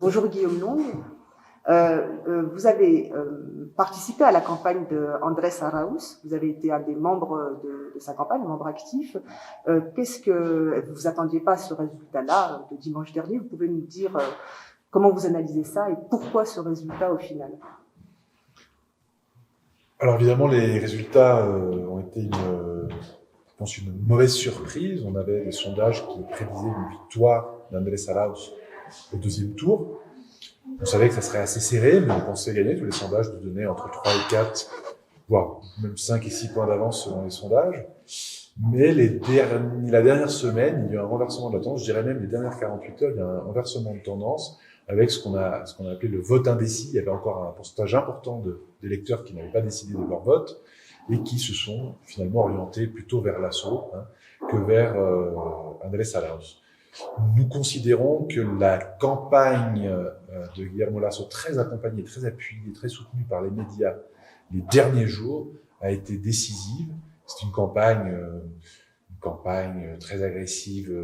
Bonjour Guillaume Long. Vous avez participé à la campagne d'Andrés Arauz. Vous avez été un des membres de sa campagne, un membre actif. Qu'est-ce que vous attendiez pas à ce résultat-là de dimanche dernier? Vous pouvez nous dire comment vous analysez ça et pourquoi ce résultat au final? Alors évidemment, les résultats ont été je pense une mauvaise surprise. On avait des sondages qui prédisaient une victoire d'Andrés Arauz au deuxième tour. On savait que ça serait assez serré, mais on pensait gagner. Tous les sondages nous donnaient entre 3 et 4, voire même 5 et 6 points d'avance selon les sondages. Mais la dernière semaine, il y a eu un renversement de la tendance. Je dirais même les dernières 48 heures, il y a un renversement de tendance avec ce qu'on a appelé le vote indécis. Il y avait encore un pourcentage important d'électeurs qui n'avaient pas décidé de leur vote et qui se sont finalement orientés plutôt vers l'assaut que vers Andrés Arauz. Nous considérons que la campagne de Guillermo Lasso, très accompagnée, très appuyée, très soutenue par les médias les derniers jours, a été décisive. C'est une campagne très agressive,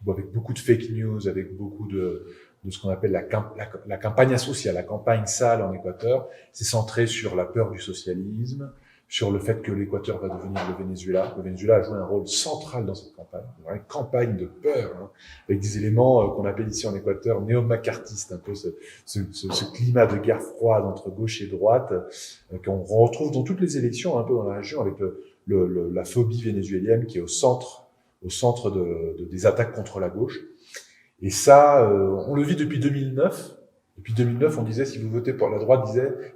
avec beaucoup de fake news, avec beaucoup de ce qu'on appelle la campagne asociale, la campagne sale en Équateur. C'est centré sur la peur du socialisme, sur le fait que l'Équateur va devenir le Venezuela. Le Venezuela a joué un rôle central dans cette campagne, une campagne de peur, avec des éléments qu'on appelle ici en Équateur néo-macartistes, un peu ce climat de guerre froide entre gauche et droite, qu'on retrouve dans toutes les élections un peu dans la région, avec la phobie vénézuélienne qui est au centre des attaques contre la gauche. Et ça, on le vit depuis 2009. Depuis 2009, on disait, si vous votez pour la droite,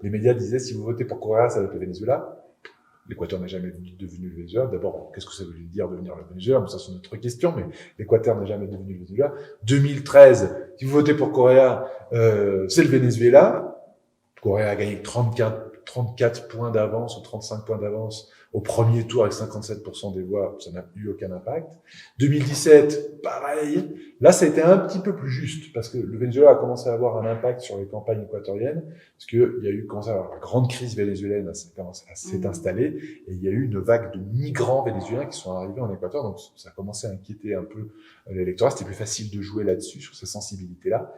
les médias disaient, si vous votez pour Correa, ça va être le Venezuela. L'Équateur n'a jamais devenu le Venezuela. D'abord, qu'est-ce que ça veut dire devenir le Venezuela? Mais ça, c'est une autre question, mais l'Équateur n'a jamais devenu le Venezuela. 2013, si vous votez pour Correa, c'est le Venezuela. Correa a gagné 34 points d'avance ou 35 points d'avance au premier tour avec 57% des voix, ça n'a eu aucun impact. 2017, pareil. Là, ça a été un petit peu plus juste parce que le Venezuela a commencé à avoir un impact sur les campagnes équatoriennes parce que il y a eu commencé à avoir la grande crise vénézuélienne s'est installée et il y a eu une vague de migrants vénézuéliens qui sont arrivés en Équateur, donc ça a commencé à inquiéter un peu l'électorat. C'était plus facile de jouer là-dessus, sur ces sensibilités-là.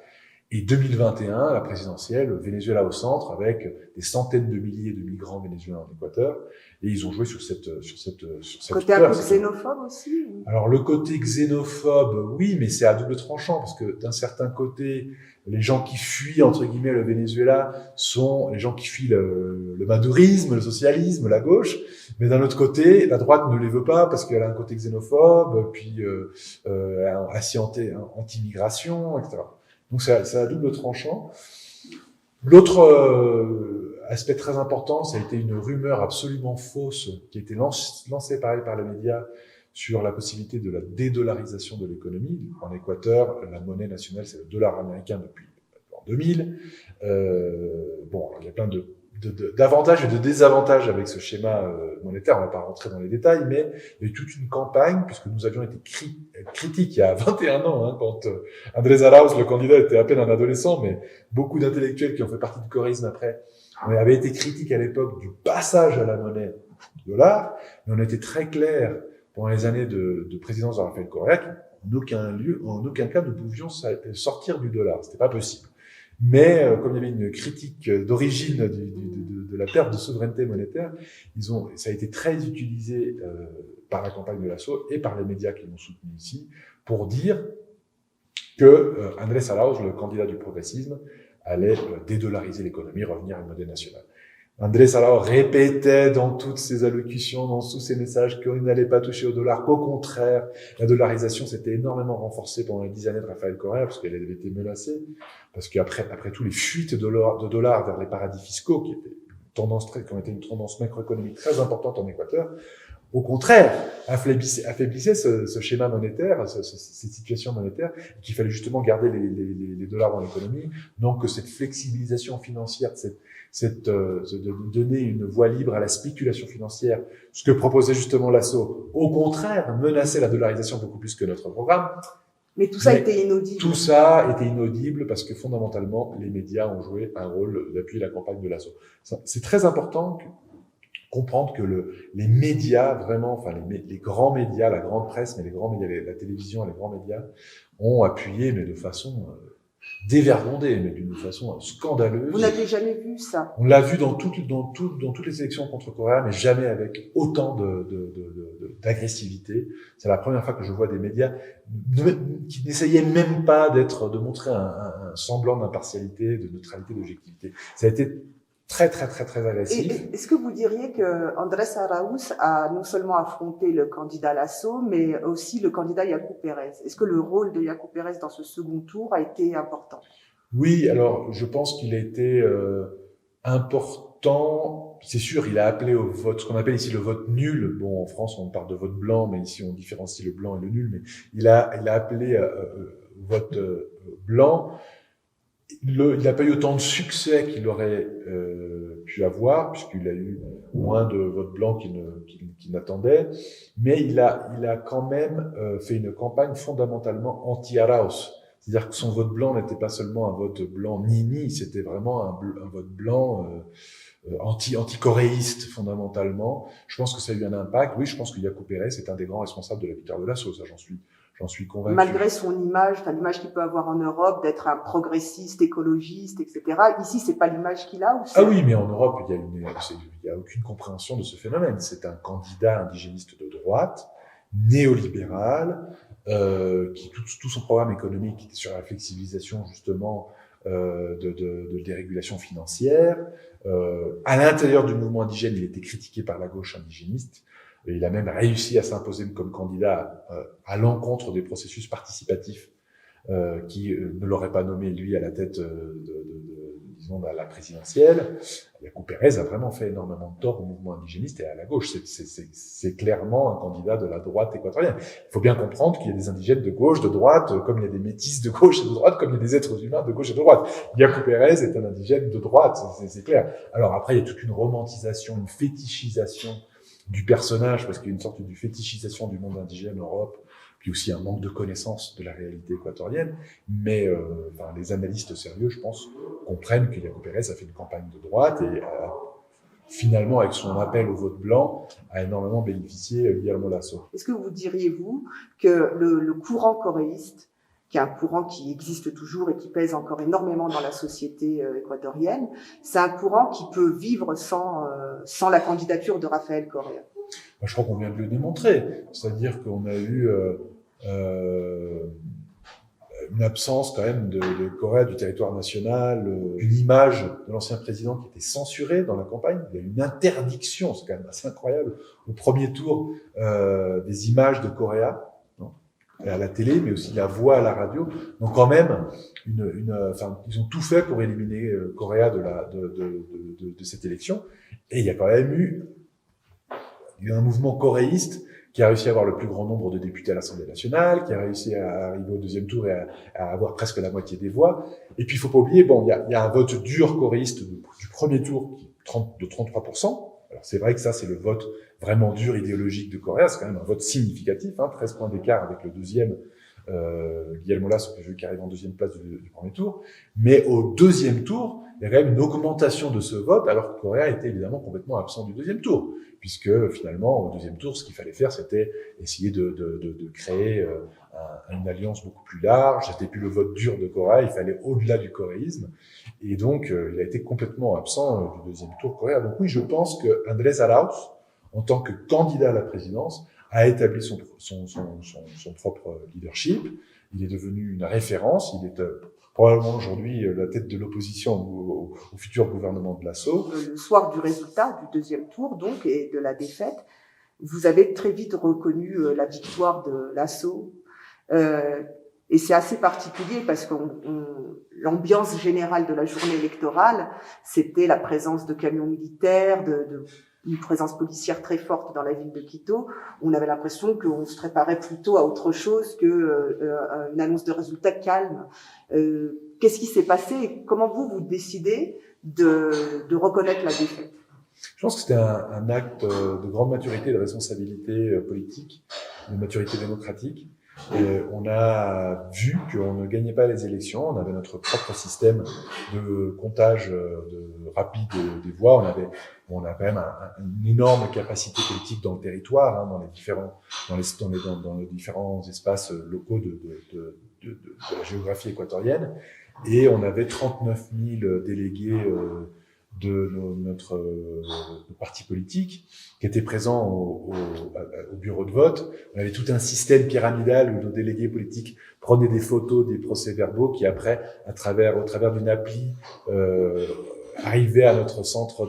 Et 2021, la présidentielle, Venezuela au centre, avec des centaines de milliers de migrants vénézuéliens en Équateur, et ils ont joué sur cette côté peur. Un peu xénophobe aussi. Alors le côté xénophobe, oui, mais c'est à double tranchant, parce que d'un certain côté, les gens qui fuient, entre guillemets, le Venezuela sont les gens qui fuient le madurisme, le socialisme, la gauche, mais d'un autre côté, la droite ne les veut pas parce qu'elle a un côté xénophobe, puis anti-immigration, etc. Donc c'est à double tranchant. L'autre aspect très important, ça a été une rumeur absolument fausse qui a été lancée pareil par les médias sur la possibilité de la dédollarisation de l'économie. En Équateur, la monnaie nationale, c'est le dollar américain depuis en 2000. Bon, il y a plein d'avantages et de désavantages avec ce schéma monétaire. On ne va pas rentrer dans les détails, mais il y a eu toute une campagne, puisque nous avions été critiques il y a 21 ans, quand Andrés Arauz, le candidat, était à peine un adolescent, mais beaucoup d'intellectuels qui ont fait partie du corréisme après, avaient été critiques à l'époque du passage à la monnaie dollar, mais on était très clair pendant les années de présidence de Rafael Correa qu'en aucun cas nous pouvions sortir du dollar. C'était pas possible. Mais comme il y avait une critique d'origine de la perte de souveraineté monétaire, ça a été très utilisé par la campagne de Lasso et par les médias qui l'ont soutenu ici pour dire que Andrés Arauz, le candidat du progressisme, allait dédollariser l'économie, revenir à une monnaie nationale. Andrés Arauz répétait dans toutes ses allocutions, dans tous ses messages, qu'il n'allait pas toucher au dollar, qu'au contraire, la dollarisation s'était énormément renforcée pendant les 10 années de Rafael Correa, parce qu'elle avait été menacée, parce qu'après tout, les fuites de dollars vers les paradis fiscaux, qui ont été une tendance macroéconomique très importante en Équateur, au contraire, affaiblissait ce schéma monétaire, cette situation monétaire, et qu'il fallait justement garder les dollars dans l'économie, donc que cette flexibilisation financière, de donner une voie libre à la spéculation financière, ce que proposait justement Lasso, au contraire, menaçait la dollarisation beaucoup plus que notre programme. Mais tout ça était inaudible. Tout ça était inaudible parce que fondamentalement, les médias ont joué un rôle d'appuyer la campagne de Lasso. C'est très important comprendre que les médias, vraiment, enfin les grands médias, la grande presse, mais les grands médias, la télévision et les grands médias ont appuyé, mais de façon dévergondé, mais d'une façon scandaleuse. Vous n'aviez jamais vu ça? On l'a vu dans toutes les élections contre Correa, mais jamais avec autant d'agressivité. C'est la première fois que je vois des médias qui n'essayaient même pas de montrer un semblant d'impartialité, de neutralité, d'objectivité. Ça a été très agressif. Et est-ce que vous diriez que Andrés Arauz a non seulement affronté le candidat Lasso, mais aussi le candidat Yacu Pérez? Est-ce que le rôle de Yacu Pérez dans ce second tour a été important? Oui, alors je pense qu'il a été important. C'est sûr, il a appelé au vote, ce qu'on appelle ici le vote nul. Bon, en France, on parle de vote blanc, mais ici, on différencie le blanc et le nul. Mais il a appelé vote blanc. Il n'a pas eu autant de succès qu'il aurait pu avoir, puisqu'il a eu moins de votes blancs qu'il n'attendait. Mais il a quand même fait une campagne fondamentalement anti-Arauz. C'est-à-dire que son vote blanc n'était pas seulement un vote blanc ni-ni, c'était vraiment un vote blanc anti-coréiste fondamentalement. Je pense que ça a eu un impact. Oui, je pense que Yacu Pérez est un des grands responsables de la victoire de Lasso, ça j'en suis convaincu. Malgré son image, l'image qu'il peut avoir en Europe d'être un progressiste, écologiste, etc. Ici, c'est pas l'image qu'il a. Ah oui, mais en Europe, il y a aucune compréhension de ce phénomène. C'est un candidat indigéniste de droite, néolibéral, qui tout son programme économique était sur la flexibilisation justement de dérégulation financière. À l'intérieur du mouvement indigène, il était critiqué par la gauche indigéniste. Et il a même réussi à s'imposer comme candidat à l'encontre des processus participatifs qui ne l'auraient pas nommé lui à la tête disons de la présidentielle. Yacu Pérez a vraiment fait énormément de tort au mouvement indigéniste et à la gauche. C'est clairement un candidat de la droite équatorienne. Il faut bien comprendre qu'il y a des indigènes de gauche, de droite, comme il y a des métis de gauche et de droite, comme il y a des êtres humains de gauche et de droite. Yacu Pérez est un indigène de droite, c'est clair. Alors après, il y a toute une romantisation, une fétichisation du personnage, parce qu'il y a une sorte de fétichisation du monde indigène en Europe, puis aussi un manque de connaissance de la réalité équatorienne. Mais les analystes sérieux, je pense, comprennent que Yacu Pérez a fait une campagne de droite et finalement, avec son appel au vote blanc, a énormément bénéficié Guillermo Lasso. Est-ce que vous diriez, vous, que le courant coréiste, qui est un courant qui existe toujours et qui pèse encore énormément dans la société équatorienne, c'est un courant qui peut vivre sans la candidature de Rafael Correa? Je crois qu'on vient de le démontrer. C'est-à-dire qu'on a eu une absence quand même de Correa du territoire national, une image de l'ancien président qui était censurée dans la campagne. Il y a une interdiction, c'est quand même assez incroyable, au premier tour des images de Correa à la télé, mais aussi la voix à la radio. Donc quand même, ils ont tout fait pour éliminer Correa de cette élection. Et il y a quand même eu un mouvement coréiste qui a réussi à avoir le plus grand nombre de députés à l'Assemblée nationale, qui a réussi à arriver au deuxième tour et à avoir presque la moitié des voix. Et puis il faut pas oublier, il y a un vote dur coréiste du premier tour de 33%. Alors c'est vrai que ça, c'est le vote vraiment dur idéologique de Correa, c'est quand même un vote significatif, 13 points d'écart avec le deuxième, Guillermo Lasso, qui arrive en deuxième place du premier tour. Mais au deuxième tour, il y a quand même une augmentation de ce vote, alors que Correa était évidemment complètement absent du deuxième tour, puisque finalement, au deuxième tour, ce qu'il fallait faire, c'était essayer de créer une alliance beaucoup plus large. C'était plus le vote dur de Correa, il fallait au-delà du coréisme. Et donc, il a été complètement absent du deuxième tour Correa. Donc oui, je pense que Andrés Arauz, en tant que candidat à la présidence, a établi son propre leadership. Il est devenu une référence. Il est probablement aujourd'hui la tête de l'opposition au futur gouvernement de Lasso. Le soir du résultat du deuxième tour, donc, et de la défaite, vous avez très vite reconnu la victoire de Lasso. Et c'est assez particulier parce que l'ambiance générale de la journée électorale, c'était la présence de camions militaires, une présence policière très forte dans la ville de Quito. On avait l'impression qu'on se préparait plutôt à autre chose que une annonce de résultats calme. Qu'est-ce qui s'est passé? Comment vous décidez de reconnaître la défaite? Je pense que c'était un acte de grande maturité, de responsabilité politique, de maturité démocratique. Et on a vu qu'on ne gagnait pas les élections, on avait notre propre système de comptage rapide des voix, on a quand même une énorme capacité politique dans le territoire, dans les différents espaces locaux de la géographie équatorienne. et on avait 39 000 délégués de notre parti politique qui étaient présents au bureau de vote. On avait tout un système pyramidal où nos délégués politiques prenaient des photos des procès-verbaux qui après, au travers d'une appli, arrivaient à notre centre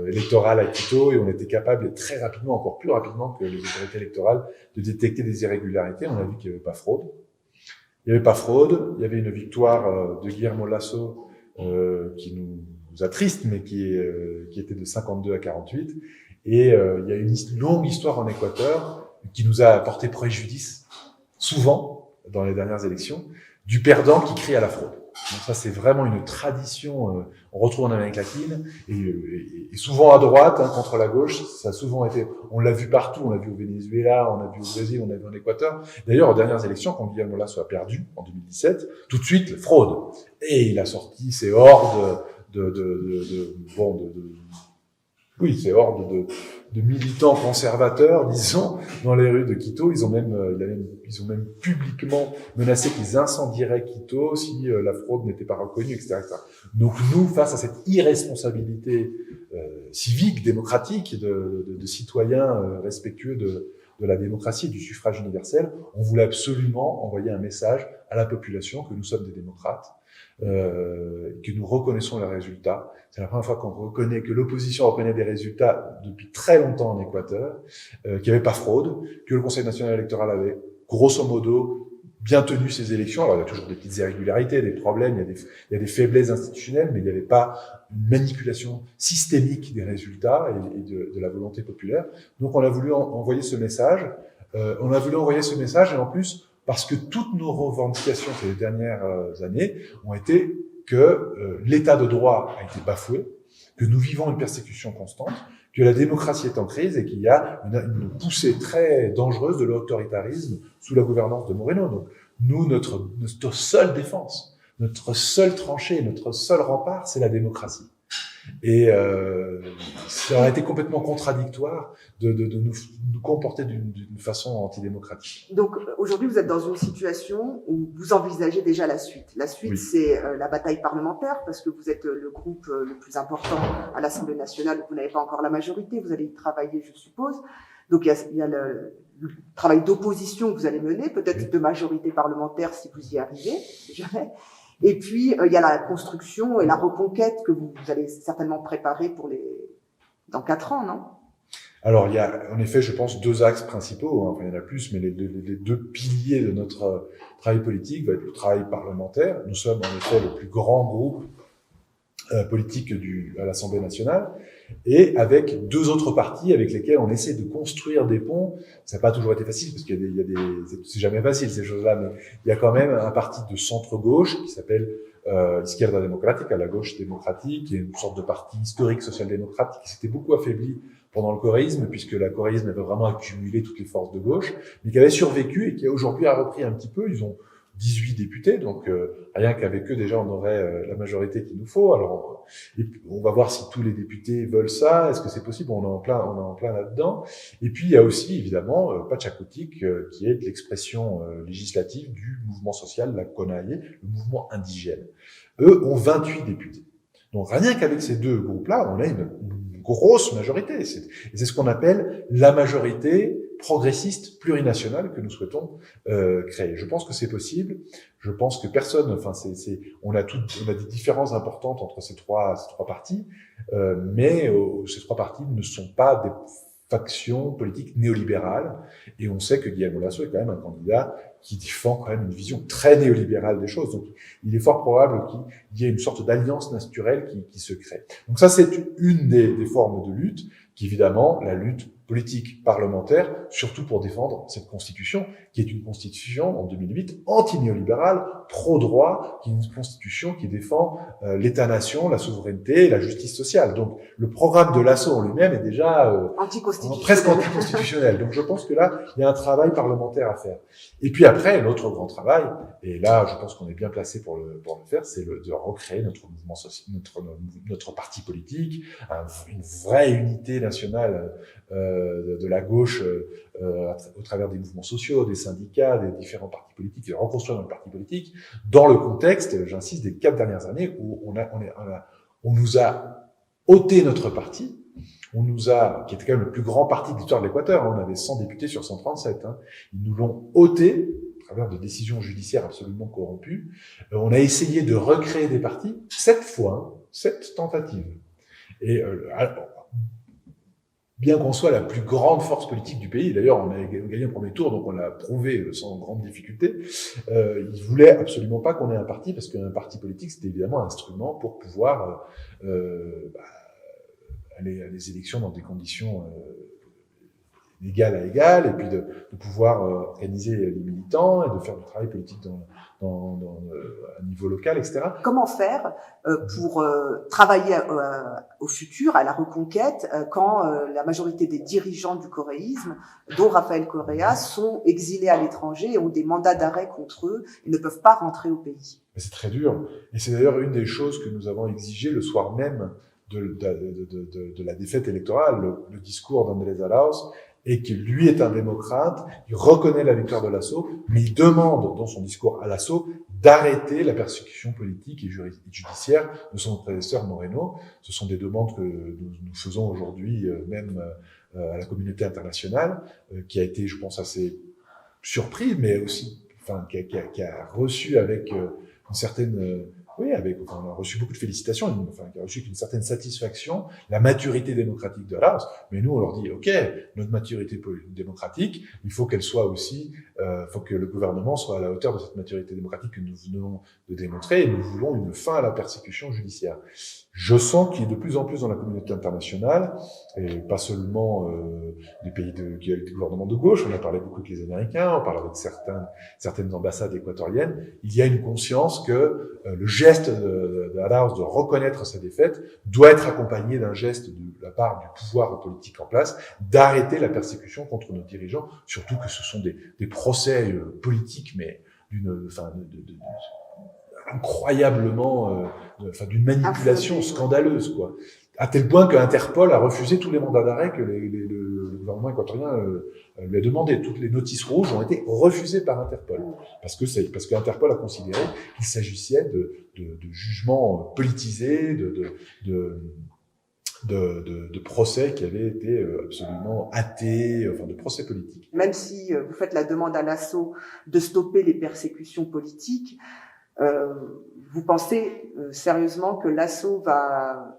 électoral à Quito, et on était capable très rapidement, encore plus rapidement que les autorités électorales, de détecter des irrégularités. On a vu qu'il n'y avait pas fraude. Il n'y avait pas fraude, il y avait une victoire de Guillermo Lasso qui nous attriste, mais qui était de 52 à 48. Et il y a une longue histoire en Équateur qui nous a porté préjudice, souvent, dans les dernières élections, du perdant qui crie à la fraude. Donc ça, c'est vraiment une tradition, on retrouve en Amérique latine, et souvent à droite, hein, contre la gauche. Ça a souvent été, on l'a vu partout, on l'a vu au Venezuela, on l'a vu au Brésil, on l'a vu en Équateur. D'ailleurs, aux dernières élections, quand Guillermo Lasso a perdu, en 2017, tout de suite, fraude. Et il a sorti ses hordes ces hordes de militants conservateurs, disons, dans les rues de Quito. Ils ont même publiquement menacé qu'ils incendieraient Quito si la fraude n'était pas reconnue, etc., etc. Donc nous, face à cette irresponsabilité civique, démocratique, de citoyens respectueux de la démocratie et du suffrage universel, on voulait absolument envoyer un message à la population que nous sommes des démocrates, que nous reconnaissons les résultats. C'est la première fois qu'on reconnaît, que l'opposition reconnaît des résultats depuis très longtemps en Équateur, qu'il n'y avait pas fraude, que le Conseil national électoral avait, grosso modo, bien tenu ses élections. Alors, il y a toujours des petites irrégularités, des problèmes, il y a des faiblesses institutionnelles, mais il n'y avait pas une manipulation systémique des résultats et de la volonté populaire. Donc, on a voulu envoyer ce message. Et en plus, parce que toutes nos revendications ces dernières années ont été que l'état de droit a été bafoué, que nous vivons une persécution constante, que la démocratie est en crise et qu'il y a une poussée très dangereuse de l'autoritarisme sous la gouvernance de Moreno. Donc, nous, notre seule défense, notre seule tranchée, notre seul rempart, c'est la démocratie. Et ça aurait été complètement contradictoire de nous comporter d'une façon antidémocratique. Donc aujourd'hui, vous êtes dans une situation où vous envisagez déjà la suite. La suite, oui, c'est la bataille parlementaire, parce que vous êtes le groupe le plus important à l'Assemblée nationale. Vous n'avez pas encore la majorité, vous allez y travailler, je suppose. Donc il y a le travail d'opposition que vous allez mener, peut-être oui, de majorité parlementaire si vous y arrivez, jamais. Et puis, il y a la construction et la reconquête que vous allez certainement préparer dans 4 ans, non? Alors, il y a, en effet, je pense, 2 axes principaux. Enfin, il y en a plus, mais les 2 piliers de notre travail politique va être le travail parlementaire. Nous sommes, en effet, le plus grand groupe politique à l'Assemblée nationale, et avec 2 autres partis avec lesquels on essaie de construire des ponts. Ça n'a pas toujours été facile, parce qu'il y a des c'est jamais facile ces choses-là, mais il y a quand même un parti de centre-gauche qui s'appelle Izquierda Democrática, la gauche démocratique, qui est une sorte de parti historique social-démocrate qui s'était beaucoup affaibli pendant le chorisme, puisque la chorisme avait vraiment accumulé toutes les forces de gauche, mais qui avait survécu et qui aujourd'hui a repris un petit peu. Ils ont 18 députés, donc rien qu'avec eux déjà on aurait la majorité qu'il nous faut. Alors on va voir si tous les députés veulent ça, est-ce que c'est possible? On est en plein là-dedans. Et puis il y a aussi évidemment Pachakutik, qui est l'expression législative du mouvement social, la CONAIE, le mouvement indigène. Eux ont 28 députés. Donc rien qu'avec ces 2 groupes-là, on a une grosse majorité. C'est ce qu'on appelle la majorité progressiste plurinationale que nous souhaitons créer. Je pense que c'est possible. Je pense que personne, enfin, on a des différences importantes entre ces trois partis, mais ces 3 partis ne sont pas des factions politiques néolibérales. Et on sait que Guillermo Lasso est quand même un candidat qui défend quand même une vision très néolibérale des choses. Donc, il est fort probable qu'il y ait une sorte d'alliance naturelle qui se crée. Donc ça, c'est une des formes de lutte, qui évidemment, la lutte politique parlementaire, surtout pour défendre cette constitution, qui est une constitution, en 2008, anti-néolibérale, pro-droit, qui est une constitution qui défend l'État-nation, la souveraineté et la justice sociale. Donc, le programme de Lasso en lui-même est déjà presque anticonstitutionnel. Donc, je pense que là, il y a un travail parlementaire à faire. Et puis après, l'autre grand travail, et là, je pense qu'on est bien placé pour le faire, c'est de recréer notre mouvement social, notre parti politique, une vraie unité nationale de la gauche au travers des mouvements sociaux, des syndicats, des différents partis politiques, et reconstruire notre parti politique dans le contexte, j'insiste, des 4 dernières années où on nous a ôté notre parti. Qui était quand même le plus grand parti de l'histoire de l'Équateur, on avait 100 députés sur 137, ils nous l'ont ôté à travers de décisions judiciaires absolument corrompues. On a essayé de recréer des partis 7 fois, 7 tentatives. Et bien qu'on soit la plus grande force politique du pays, d'ailleurs on a gagné le premier tour, donc on l'a prouvé sans grande difficulté, ils voulaient absolument pas qu'on ait un parti, parce qu'un parti politique c'était évidemment un instrument pour pouvoir aller à des élections dans des conditions d'égal à égal, et puis de pouvoir organiser les militants et de faire du travail politique à niveau local, etc. Comment faire pour travailler au futur, à la reconquête, quand la majorité des dirigeants du coréisme, dont Rafael Correa, sont exilés à l'étranger et ont des mandats d'arrêt contre eux et ne peuvent pas rentrer au pays? C'est très dur. Et c'est d'ailleurs une des choses que nous avons exigées le soir même de la défaite électorale, le discours d'Andrés Arauz, et que lui est un démocrate, il reconnaît la victoire de Lasso, mais il demande dans son discours à Lasso d'arrêter la persécution politique et judiciaire de son prédécesseur Moreno. Ce sont des demandes que nous faisons aujourd'hui même à la communauté internationale, qui a été, je pense, assez surpris, mais aussi, qui a reçu avec une certaine on a reçu beaucoup de félicitations, qui a reçu une certaine satisfaction, la maturité démocratique de Arauz. Mais nous, on leur dit, OK, notre maturité démocratique, il faut qu'elle soit aussi, faut que le gouvernement soit à la hauteur de cette maturité démocratique que nous venons de démontrer, et nous voulons une fin à la persécution judiciaire. Je sens qu'il y a de plus en plus dans la communauté internationale, et pas seulement des pays qui ont des gouvernements de gauche, on a parlé beaucoup avec les Américains, on parle avec certaines ambassades équatoriennes, il y a une conscience que le geste de Arauz de reconnaître sa défaite doit être accompagné d'un geste de la part du pouvoir politique en place, d'arrêter la persécution contre nos dirigeants, surtout que ce sont des procès politiques, mais incroyablement, d'une manipulation scandaleuse, quoi. À tel point que Interpol a refusé tous les mandats d'arrêt que le gouvernement équatorien lui a demandé. Toutes les notices rouges ont été refusées par Interpol. Parce que Interpol a considéré qu'il s'agissait de jugements politisés, de procès qui avaient été absolument hâtés, de procès politiques. Même si vous faites la demande à Lasso de stopper les persécutions politiques, vous pensez sérieusement que Lasso va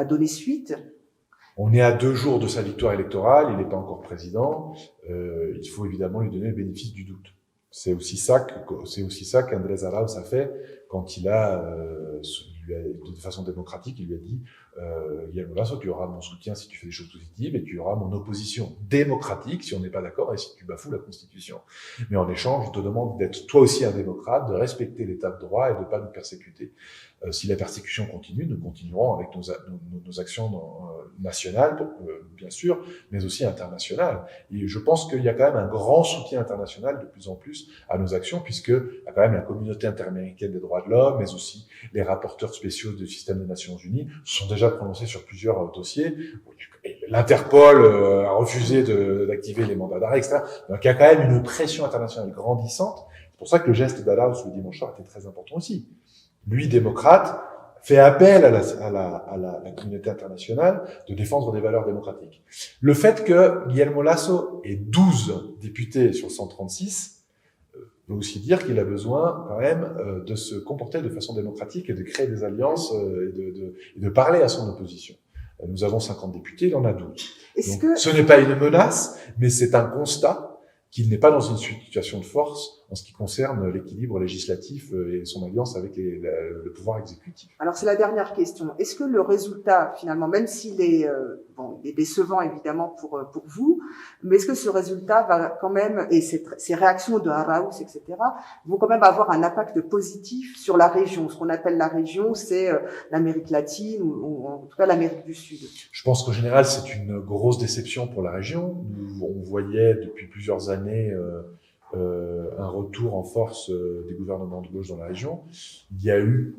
donner suite? On est à 2 jours de sa victoire électorale, il n'est pas encore président, il faut évidemment lui donner le bénéfice du doute. C'est aussi ça qu'Andrés Arauz a fait quand il a, de façon démocratique, il lui a dit Guillermo Lasso, tu auras mon soutien si tu fais des choses positives, et tu auras mon opposition démocratique si on n'est pas d'accord et si tu bafoues la Constitution. Mais en échange, je te demande d'être toi aussi un démocrate, de respecter l'état de droit et de ne pas nous persécuter. Si la persécution continue, nous continuerons avec nos actions nationales, bien sûr, mais aussi internationales. Et je pense qu'il y a quand même un grand soutien international de plus en plus à nos actions, puisque il y a quand même la communauté interaméricaine des droits de l'homme, mais aussi les rapporteurs spéciaux du système des Nations Unies se sont déjà prononcés sur plusieurs dossiers. L'Interpol a refusé d'activer les mandats d'arrêt, etc. Donc il y a quand même une pression internationale grandissante. C'est pour ça que le geste d'Arauz le dimanche soir était très important aussi. Lui, démocrate, fait appel à la communauté internationale de défendre des valeurs démocratiques. Le fait que Guillermo Lasso ait 12 députés sur 136 veut aussi dire qu'il a besoin quand même de se comporter de façon démocratique et de créer des alliances et de parler à son opposition. Nous avons 50 députés, il en a 12. Donc, ce n'est pas une menace, mais c'est un constat qu'il n'est pas dans une situation de force en ce qui concerne l'équilibre législatif et son alliance avec le pouvoir exécutif. Alors c'est la dernière question. Est-ce que le résultat, finalement, même s'il est, il est décevant évidemment pour vous, mais est-ce que ce résultat va quand même, et ces réactions de Arauz, etc., vont quand même avoir un impact positif sur la région? Ce qu'on appelle la région, c'est l'Amérique latine ou en tout cas l'Amérique du Sud. Je pense qu'en général, c'est une grosse déception pour la région. On voyait depuis plusieurs années un retour en force des gouvernements de gauche dans la région. Il y a eu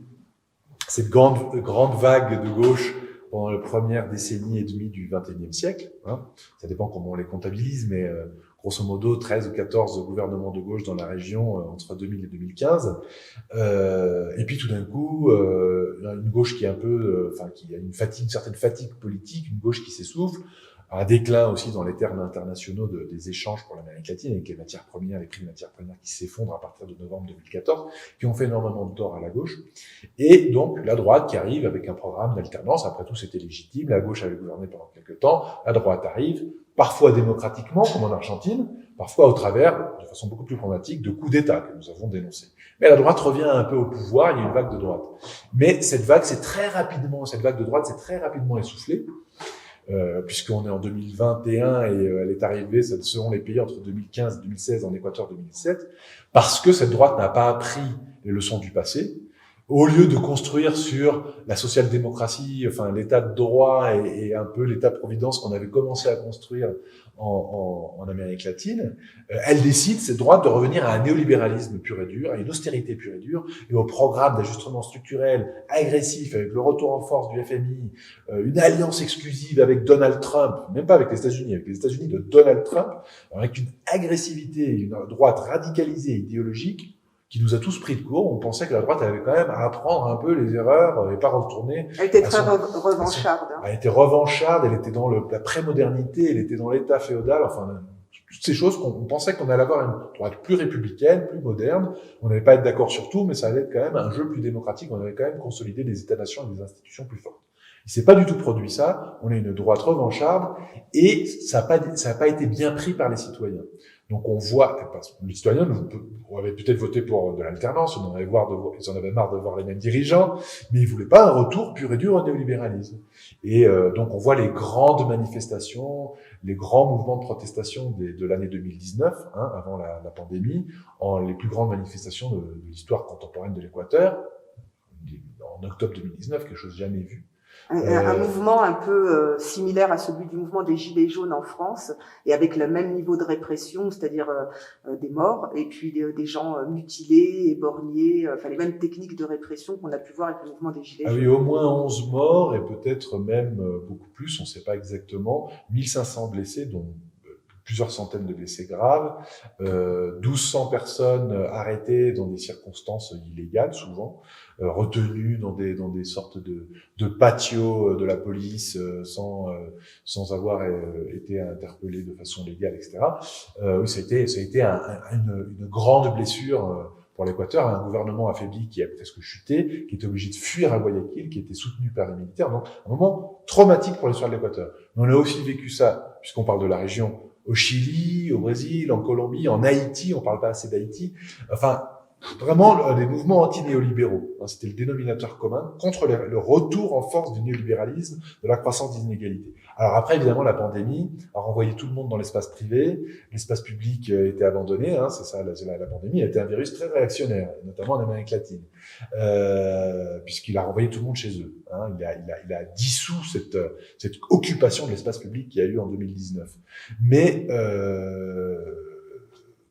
cette grande vague de gauche pendant la première décennie et demie du XXIe siècle. Hein. Ça dépend comment on les comptabilise, mais grosso modo 13 ou 14 gouvernements de gauche dans la région entre 2000 et 2015. Et puis tout d'un coup, une gauche qui est un peu, qui a une certaine fatigue politique, une gauche qui s'essouffle, un déclin aussi dans les termes internationaux des échanges pour l'Amérique latine, avec les matières premières, les prix de matières premières qui s'effondrent à partir de novembre 2014, qui ont fait énormément de tort à la gauche. Et donc, la droite qui arrive avec un programme d'alternance. Après tout, c'était légitime. La gauche avait gouverné pendant quelques temps. La droite arrive, parfois démocratiquement, comme en Argentine, parfois au travers, de façon beaucoup plus dramatique, de coups d'État que nous avons dénoncés. Mais la droite revient un peu au pouvoir, il y a une vague de droite. Mais cette vague de droite s'est très rapidement essoufflée, puisqu'on est en 2021 et elle est arrivée, selon les pays, entre 2015 et 2016, en Équateur 2017, parce que cette droite n'a pas appris les leçons du passé. Au lieu de construire sur la social-démocratie, l'état de droit et un peu l'état-providence qu'on avait commencé à construire en Amérique latine, elle décide, cette droite, de revenir à un néolibéralisme pur et dur, à une austérité pure et dure, et au programme d'ajustement structurel agressif, avec le retour en force du FMI, une alliance exclusive avec Donald Trump, même pas avec les États-Unis de Donald Trump, avec une agressivité, une droite radicalisée, idéologique, qui nous a tous pris de court. On pensait que la droite avait quand même à apprendre un peu les erreurs et pas retourner. Elle était très revancharde. Elle était revancharde, elle était dans la prémodernité, elle était dans l'état féodal, toutes ces choses qu'on pensait qu'on allait avoir une droite plus républicaine, plus moderne. On n'allait pas être d'accord sur tout, mais ça allait être quand même un jeu plus démocratique. On allait quand même consolider des États-nations et des institutions plus fortes. Il s'est pas du tout produit ça. On est une droite revancharde et ça a pas été bien pris par les citoyens. Donc on voit, les citoyens avaient peut-être voté pour de l'alternance, ils en avaient marre de voir les mêmes dirigeants, mais ils voulaient pas un retour pur et dur au néolibéralisme. Et donc on voit les grandes manifestations, les grands mouvements de protestation de l'année 2019, avant la pandémie, les plus grandes manifestations de l'histoire contemporaine de l'Équateur, en octobre 2019, quelque chose jamais vu. Un mouvement un peu similaire à celui du mouvement des Gilets jaunes en France, et avec le même niveau de répression, c'est-à-dire des morts, et puis des gens mutilés, éborgnés, les mêmes techniques de répression qu'on a pu voir avec le mouvement des Gilets jaunes. Ah oui, au moins 11 morts, et peut-être même beaucoup plus, on ne sait pas exactement, 1500 blessés, dont plusieurs centaines de blessés graves, 1200 personnes arrêtées dans des circonstances illégales, souvent, retenues dans des sortes de patios de la police, sans avoir été interpellées de façon légale, etc. Oui, ça a été une grande blessure pour l'Équateur, un gouvernement affaibli qui a presque chuté, qui était obligé de fuir à Guayaquil, qui était soutenu par les militaires. Donc, un moment traumatique pour l'histoire de l'Équateur. Mais on a aussi vécu ça, puisqu'on parle de la région, au Chili, au Brésil, en Colombie, en Haïti, on parle pas assez d'Haïti. Vraiment, des mouvements anti-néolibéraux. C'était le dénominateur commun contre le retour en force du néolibéralisme, de la croissance des inégalités. Alors après, évidemment, la pandémie a renvoyé tout le monde dans l'espace privé. L'espace public était abandonné. C'est ça, la pandémie a été un virus très réactionnaire, notamment en Amérique latine, puisqu'il a renvoyé tout le monde chez eux. Il a dissous cette occupation de l'espace public qu'il y a eu en 2019. Mais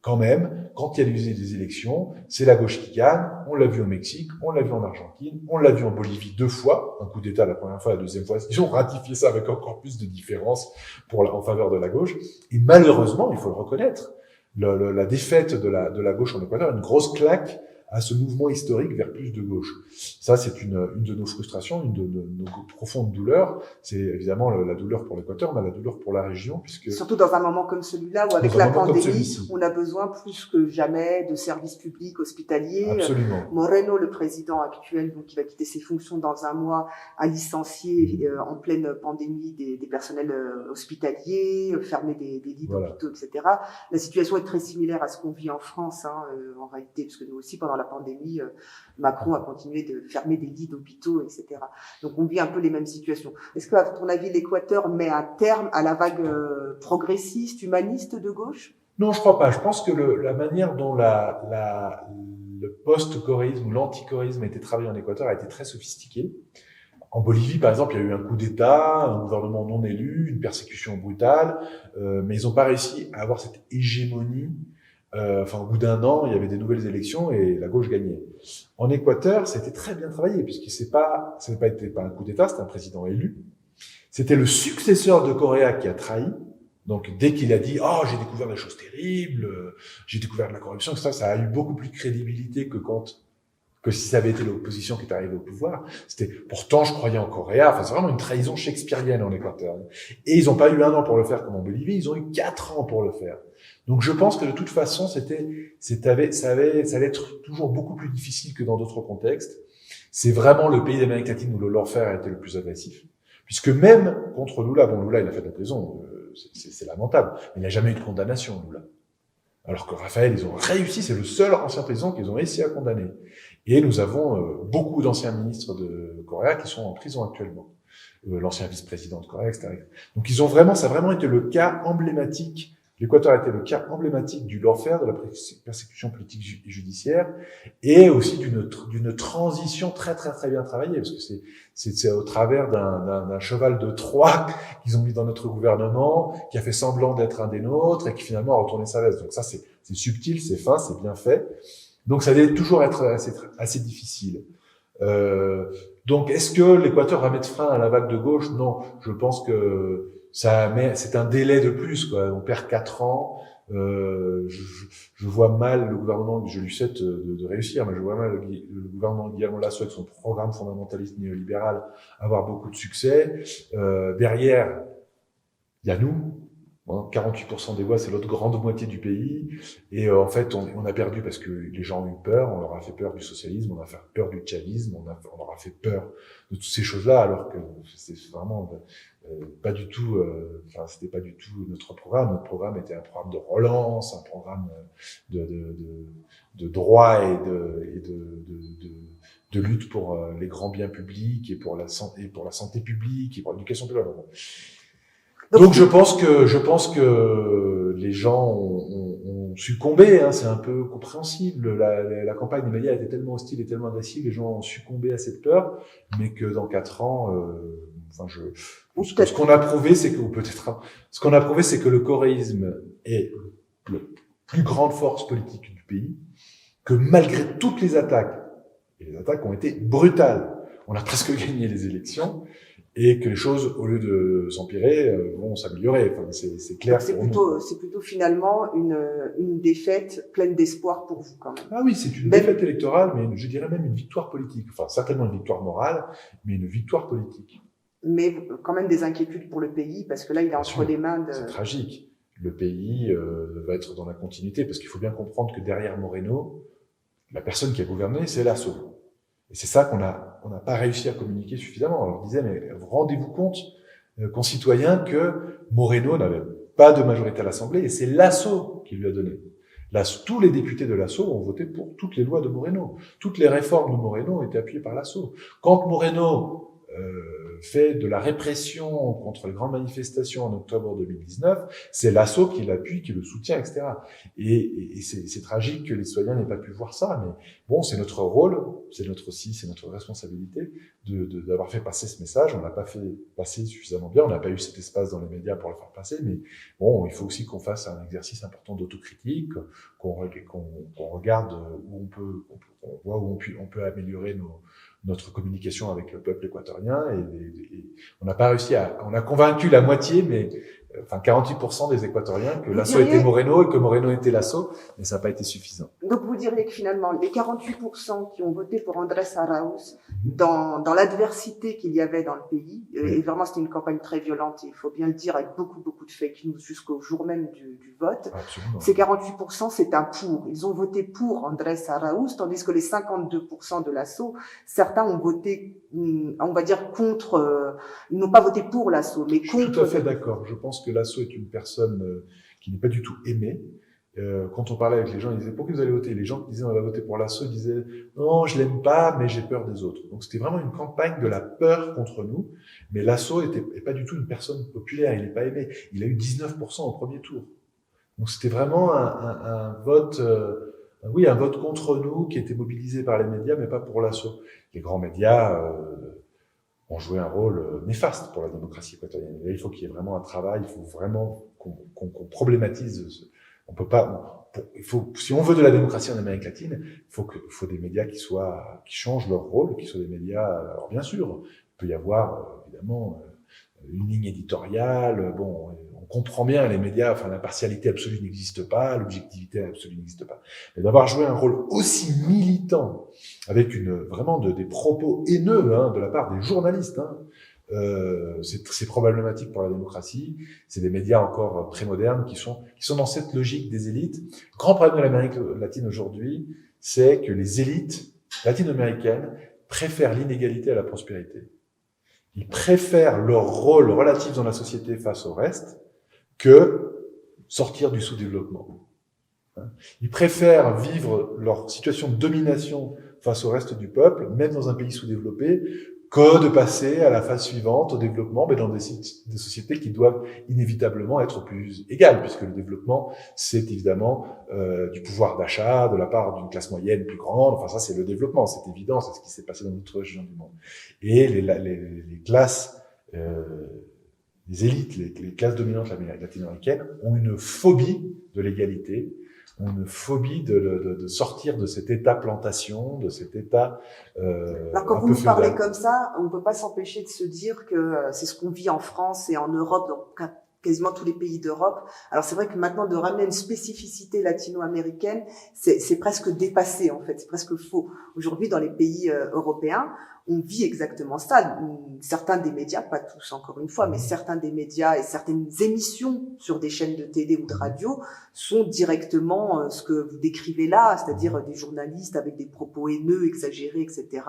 quand même, quand il y a des élections, c'est la gauche qui gagne. On l'a vu au Mexique, on l'a vu en Argentine, on l'a vu en Bolivie 2 fois, un coup d'État la première fois, la deuxième fois. Ils ont ratifié ça avec encore plus de différence en faveur de la gauche. Et malheureusement, il faut le reconnaître, la défaite de la gauche en Équateur, une grosse claque à ce mouvement historique vers plus de gauche. Ça, c'est une de nos frustrations, une de nos profondes douleurs. C'est évidemment la douleur pour l'Équateur, mais la douleur pour la région, puisque... Surtout dans un moment comme celui-là, où avec la pandémie, on a besoin plus que jamais de services publics hospitaliers. Absolument. Moreno, le président actuel, donc, qui va quitter ses fonctions dans un mois, a licencié en pleine pandémie des personnels hospitaliers, fermé des lits d'hôpitaux, etc. La situation est très similaire à ce qu'on vit en France, en réalité, parce que nous aussi, pendant la pandémie, Macron a continué de fermer des lits d'hôpitaux, etc. Donc on vit un peu les mêmes situations. Est-ce que, à ton avis, l'Équateur met un terme à la vague progressiste, humaniste de gauche? Non, je crois pas. Je pense que la manière dont le post-coréisme ou l'anticoréisme a été travaillé en Équateur a été très sophistiqué. En Bolivie, par exemple, il y a eu un coup d'État, un gouvernement non élu, une persécution brutale, mais ils n'ont pas réussi à avoir cette hégémonie Au bout d'un an, il y avait des nouvelles élections et la gauche gagnait. En Équateur, c'était très bien travaillé puisque ça n'a pas été un coup d'État, c'était un président élu. C'était le successeur de Correa qui a trahi. Donc, dès qu'il a dit « Oh, j'ai découvert des choses terribles, j'ai découvert de la corruption », ça a eu beaucoup plus de crédibilité que si ça avait été l'opposition qui était arrivée au pouvoir. C'était « Pourtant, je croyais en Correa ». Enfin, c'est vraiment une trahison shakespearienne en Équateur. Et ils n'ont pas eu 1 an pour le faire comme en Bolivie, ils ont eu 4 ans pour le faire. Donc, je pense que de toute façon, ça allait être toujours beaucoup plus difficile que dans d'autres contextes. C'est vraiment le pays d'Amérique latine où le lawfare a été le plus agressif. Puisque même contre Lula, Lula, il a fait de la prison, c'est lamentable, mais il n'a jamais eu de condamnation, Lula. Alors que Rafael, ils ont réussi, c'est le seul ancien président qu'ils ont réussi à condamner. Et nous avons beaucoup d'anciens ministres de Correa qui sont en prison actuellement. L'ancien vice-président de Correa, etc. Donc ça a vraiment été le cas emblématique. L'Équateur a été le cas emblématique du lawfare, de la persécution politique et judiciaire, et aussi d'une transition très très très bien travaillée, parce que c'est au travers d'un cheval de Troie qu'ils ont mis dans notre gouvernement, qui a fait semblant d'être un des nôtres et qui finalement a retourné sa veste. Donc ça c'est subtil, c'est fin, c'est bien fait. Donc ça devait toujours être assez difficile. Donc est-ce que l'Équateur va mettre fin à la vague de gauche? Non, je pense que c'est un délai de plus, quoi. On perd 4 ans. Je vois mal le gouvernement, je lui souhaite de réussir, mais je vois mal le gouvernement de Guillermo Lasso avec son programme fondamentaliste néolibéral avoir beaucoup de succès. Derrière, il y a nous. 48% des voix, c'est l'autre grande moitié du pays. Et en fait, on a perdu parce que les gens ont eu peur. On leur a fait peur du socialisme, on a fait peur du chavisme, on leur a fait peur de toutes ces choses-là, alors que c'est vraiment pas du tout. C'était pas du tout notre programme. Notre programme était un programme de relance, un programme de droit et de lutte pour les grands biens publics et pour la santé publique et pour l'éducation publique. Donc je pense que les gens ont succombé, hein, c'est un peu compréhensible. La campagne des médias était tellement hostile et tellement agressive, les gens ont succombé à cette peur, mais que dans 4 ans, ce qu'on a prouvé, c'est que le coréisme est la plus grande force politique du pays, que malgré toutes les attaques, et les attaques ont été brutales, on a presque gagné les élections, et que les choses, au lieu de s'empirer, vont s'améliorer. Enfin, c'est clair. C'est plutôt finalement une défaite pleine d'espoir pour vous, quand même. Ah oui, c'est une défaite électorale, mais je dirais même une victoire politique. Enfin, certainement une victoire morale, mais une victoire politique. Mais quand même des inquiétudes pour le pays, parce que là, il est entre les mains de... C'est tragique. Le pays va être dans la continuité, parce qu'il faut bien comprendre que derrière Moreno, la personne qui a gouverné, c'est Lasso. Et c'est ça qu'on n'a pas réussi à communiquer suffisamment. On leur disait, mais rendez-vous compte, concitoyens, que Moreno n'avait pas de majorité à l'Assemblée, et c'est Lasso qui lui a donné. Tous les députés de Lasso ont voté pour toutes les lois de Moreno. Toutes les réformes de Moreno ont été appuyées par Lasso. Quand Moreno fait de la répression contre les grandes manifestations en octobre 2019, c'est Lasso qui l'appuie, qui le soutient, etc. Et c'est tragique que les citoyens n'aient pas pu voir ça, mais bon, c'est notre rôle, c'est notre responsabilité d'avoir fait passer ce message. On l'a pas fait passer suffisamment bien, on n'a pas eu cet espace dans les médias pour le faire passer, mais bon, il faut aussi qu'on fasse un exercice important d'autocritique, qu'on regarde où on voit où on peut améliorer notre communication avec le peuple équatorien, et on n'a pas réussi on a convaincu la moitié, mais 48% des Équatoriens que Lasso était Moreno et que Moreno était Lasso, mais ça n'a pas été suffisant. Donc vous diriez que finalement, les 48% qui ont voté pour Andrés Arauz, dans l'adversité qu'il y avait dans le pays, et vraiment c'était une campagne très violente, il faut bien le dire, avec beaucoup de fake news jusqu'au jour même du vote. Absolument. Ces 48%, c'est un pour. Ils ont voté pour Andrés Arauz, tandis que les 52% de Lasso, certains ont voté, on va dire, contre, ils n'ont pas voté pour Lasso, mais contre. Je suis tout à fait d'accord. Je pense que Lasso est une personne qui n'est pas du tout aimée. Quand on parlait avec les gens, ils disaient « Pourquoi vous allez voter ?» Les gens qui disaient « On va voter pour Lasso », ils disaient « Non, je l'aime pas, mais j'ai peur des autres. » Donc c'était vraiment une campagne de la peur contre nous. Mais Lasso est pas du tout une personne populaire, il n'est pas aimé. Il a eu 19% au premier tour. Donc c'était vraiment un vote, un vote contre nous qui était mobilisé par les médias, mais pas pour Lasso. Les grands médias ont joué un rôle néfaste pour la démocratie équatorienne. Et là, il faut qu'il y ait vraiment un travail, il faut vraiment qu'on problématise. On peut pas, si on veut de la démocratie en Amérique latine, il faut des médias qui changent leur rôle, qui soient des médias. Alors bien sûr, il peut y avoir évidemment une ligne éditoriale. Bon, on comprend bien les médias. Enfin, l'impartialité absolue n'existe pas, l'objectivité absolue n'existe pas. Mais d'avoir joué un rôle aussi militant, avec vraiment des propos haineux de la part des journalistes. C'est problématique pour la démocratie. C'est des médias encore prémodernes qui sont dans cette logique des élites. Le grand problème de l'Amérique latine aujourd'hui, c'est que les élites latino-américaines préfèrent l'inégalité à la prospérité. Ils préfèrent leur rôle relatif dans la société face au reste que sortir du sous-développement. Ils préfèrent vivre leur situation de domination face au reste du peuple, même dans un pays sous-développé, que de passer à la phase suivante, au développement, mais dans des sociétés qui doivent inévitablement être plus égales, puisque le développement, c'est évidemment du pouvoir d'achat de la part d'une classe moyenne plus grande. Enfin, ça, c'est le développement, c'est évident, c'est ce qui s'est passé dans d'autres régions du monde. Et les classes, les élites, les classes dominantes latino-américaines ont une phobie de l'égalité, ont une phobie de sortir de cet état plantation, de cet état Alors quand vous nous parlez comme ça, on ne peut pas s'empêcher de se dire que c'est ce qu'on vit en France et en Europe, donc quasiment tous les pays d'Europe. Alors c'est vrai que maintenant de ramener une spécificité latino-américaine, c'est presque dépassé en fait, c'est presque faux. Aujourd'hui dans les pays européens, on vit exactement ça. Certains des médias, pas tous encore une fois, mais certains des médias et certaines émissions sur des chaînes de télé ou de radio sont directement ce que vous décrivez là, c'est-à-dire des journalistes avec des propos haineux, exagérés, etc.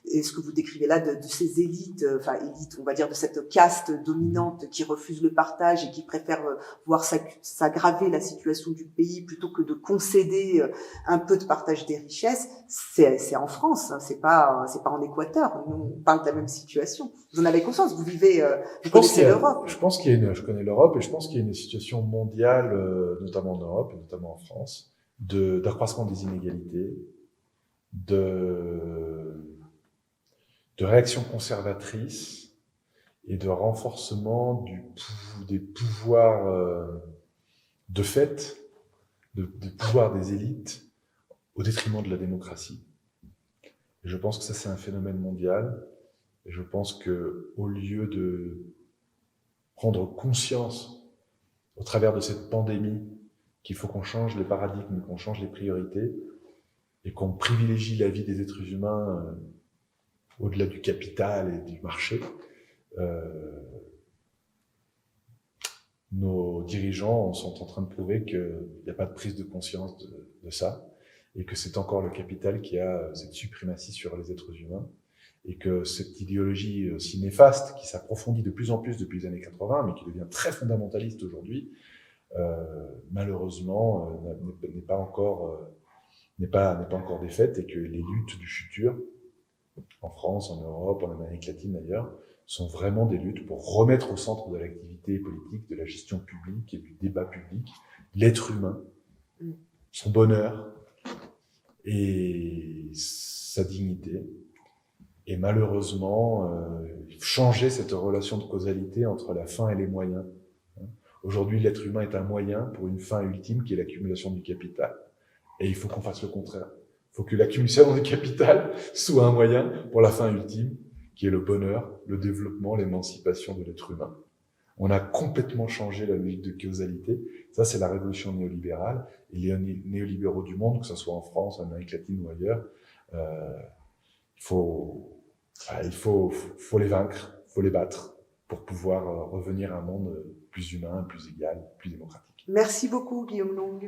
Et ce que vous décrivez là de ces élites, enfin élites, on va dire de cette caste dominante qui refuse le partage et qui préfère voir s'aggraver la situation du pays plutôt que de concéder un peu de partage des richesses, c'est en France, hein, c'est pas en Équateur. Nous, on parle de la même situation. Vous en avez conscience, vous vivez, vous connaissez l'Europe. Je connais l'Europe et je pense qu'il y a une situation mondiale, notamment en Europe et notamment en France, d'accroissement des inégalités, de réactions conservatrices et de renforcement des pouvoirs de fait, des pouvoirs des élites au détriment de la démocratie. Et je pense que ça, c'est un phénomène mondial. Et je pense que, au lieu de prendre conscience, au travers de cette pandémie, qu'il faut qu'on change les paradigmes, qu'on change les priorités, et qu'on privilégie la vie des êtres humains au-delà du capital et du marché, nos dirigeants sont en train de prouver qu'il n'y a pas de prise de conscience de ça, et que c'est encore le capital qui a cette suprématie sur les êtres humains, et que cette idéologie si néfaste, qui s'approfondit de plus en plus depuis les années 80, mais qui devient très fondamentaliste aujourd'hui, malheureusement n'est pas encore défaite, et que les luttes du futur, en France, en Europe, en Amérique latine d'ailleurs, sont vraiment des luttes pour remettre au centre de l'activité politique, de la gestion publique et du débat public, l'être humain, son bonheur et sa dignité. Et malheureusement, changer cette relation de causalité entre la fin et les moyens. Aujourd'hui, l'être humain est un moyen pour une fin ultime qui est l'accumulation du capital. Et il faut qu'on fasse le contraire. Il faut que l'accumulation du capital soit un moyen pour la fin ultime, qui est le bonheur, le développement, l'émancipation de l'être humain. On a complètement changé la logique de causalité. Ça, c'est la révolution néolibérale. Et les néolibéraux du monde, que ce soit en France, en Amérique latine ou ailleurs, il faut les vaincre, il faut les battre pour pouvoir revenir à un monde plus humain, plus égal, plus démocratique. Merci beaucoup, Guillaume Long.